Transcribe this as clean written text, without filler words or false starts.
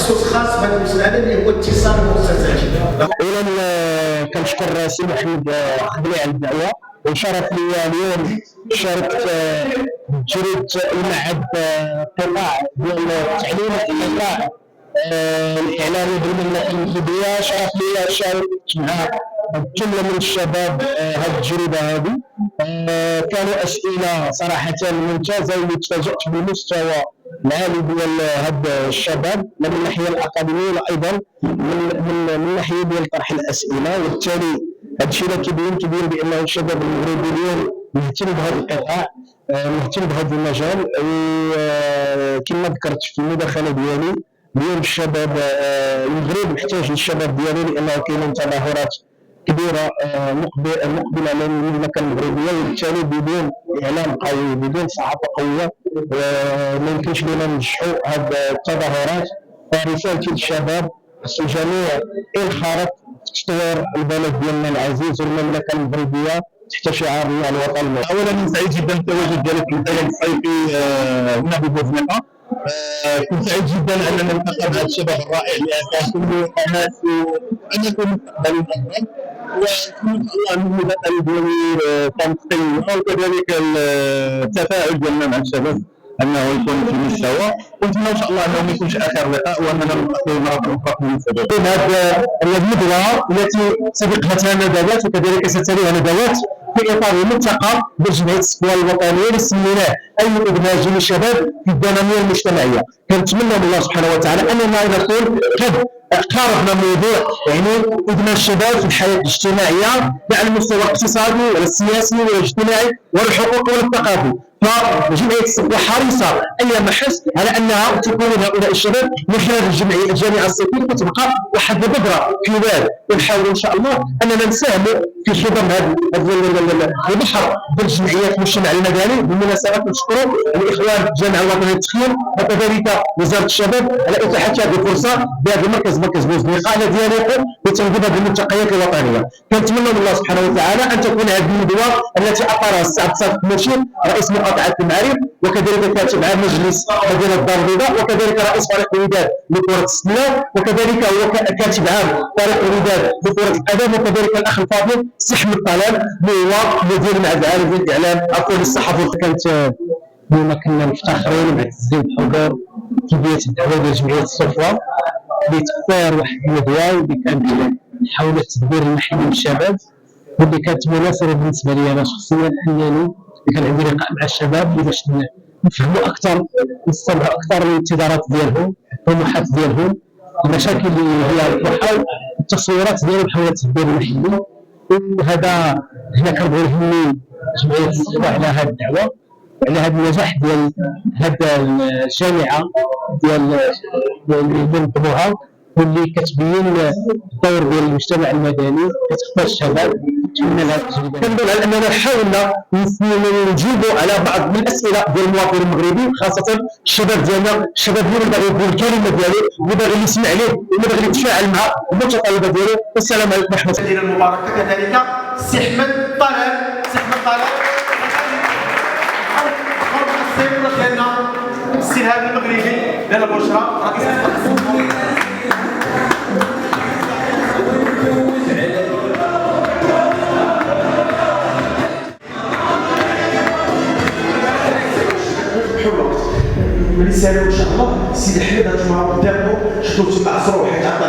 تخصص خاص بهذه المساله اللي هو اتصال المؤسسات. اولا كنشكر سي محمد قبلي على الدعوه، وشرف لي اليوم شاركت تجربه المعهد قطاع ديال التعليم القطاع الاعلامي بالمملكه المغربيه. شرف لي شاركت مع جمله من الشباب هذه التجربه هذه. كانوا اسئله صراحه ممتازه، وتفاجات بالمستوى العالي ديال هاد الشباب من الناحيه الاكاديميه، وايضا من ناحيه ديال طرح الاسئله. وبالتالي هذا الشيء اللي كيبين بان الشباب المغربي اليوم مهتم بهذا القطاع، مهتم بهذا المجال. وكما ذكرت في المداخله ديالي، اليوم الشباب المغرب محتاج للشباب ديالو، لانه كاينين تظاهرات كبيره مقبله على المملكه المغربيه، وبالتالي بدون اعلام قوي بدون صحافه قويه ما يمكنش لنا ننجحوا هذه التظاهرات. فرسالتي للشباب خص الجميع انخرط في تطوير البلد ديالنا العزيز والمملكه المغربيه تحت شعار الوطن المغربي. اولا سعيد جدا بالتواجد ديالك في المكان الصيفي هنا ببوزنيقه. كنت سعيد جدا اننا نلتقى مع الشباب الرائع اللي كان كله حماس وانا كنت مستقبل الافضل، وان شاء الله المداخله ديالي كانت قيمه، وكذلك التفاعل ديالنا مع الشباب انه يكون في مستوى. ونتمنى ان شاء الله انه ما يكونش اخر لقاء، واننا نلتقي مره اخرى في المستقبل. هذه الندوه التي سبقتها ندوات وكذلك ستليها ندوات في اطار الملتقى بجمعيه الصفوه الوطنيه اللي سميناه اي ادماج للشباب في الديناميه المجتمعيه. كنتمنى من الله سبحانه وتعالى اننا نكون قد قاربنا موضوع يعني ادماج الشباب في الحياه الاجتماعيه على المستوى الاقتصادي والسياسي والاجتماعي والحقوقي والثقافي. فجمعيه الصفوه حريصه اي محس على انها تكون هؤلاء الشباب من خلال الجامعه الصيفيه كتبقى واحد البذره في الواد، ونحاول ان شاء الله اننا نساهموا في خضم هذا البحر ديال الجمعيات المجتمع المدني. بالمناسبه كنشكروا الاخوان الجامعه الوطنيه للتخييم وكذلك وزاره الشباب على اتاحه هذه الفرصه بهذا المركز، مركز بوزنيقه الذي يليق بتنظيم هذه الملتقيات الوطنيه. كنتمنى من الله سبحانه وتعالى ان تكون هذه الندوه التي اطرها السي عبد الصادق المرشد رئيس مقاطعه المعارف، وكذلك كاتب عام مجلس مدينه الدار البيضاء، وكذلك رئيس فريق الوداد لكره السله، وكذلك هو كاتب عام فريق الوداد لكره القدم، وكذلك الاخ الفاضل سي احمد طلال اللي هو مدير المعهد العالمي للاعلام عفوا للصحافه. كانت اليوم كنا مفتخرين ومعتزين بحضور كبيره الدعوه ديال جمعيه الصفوه لتقرير واحد الندوه اللي كانت حول التدبير المحلي للشباب، واللي كانت مناسبه بالنسبه لي انا شخصيا، انني كان عندي لقاء مع الشباب باش نفهموا اكثر نستمعوا اكثر للانتظارات ديالهم، الطموحات ديالهم، المشاكل اللي هي طرحوا، التصورات ديالهم حول التدبير المحلي. وهذا هنا كنبغي نهني جمعيه الصفوه على هذه الدعوه وعلى هذا النجاح ديال هذه الجامعه ديال اللي نظموها، واللي كتبين الدور ديال المجتمع المدني كتختار الشباب. نتمنى لها التجربه. كنظن على اننا حاولنا نجيبوا على بعض من الاسئله ديال المواطن المغربي، خاصه الشباب ديالنا، الشباب اللي باغي يقول الكلمه ديالو، اللي باغي يسمع ليه، اللي باغي يتفاعل مع المتطلبات ديالو. والسلام عليكم ورحمه الله. المدينه المباركه كذلك سي احمد طلال، سي احمد طلال السيد ديالنا السي الهادي المغربي لاله بشرى رئيس من يسالوا ان شاء الله السيد احمد هانتوما قدامكم شفتوا تما عصروا حاجه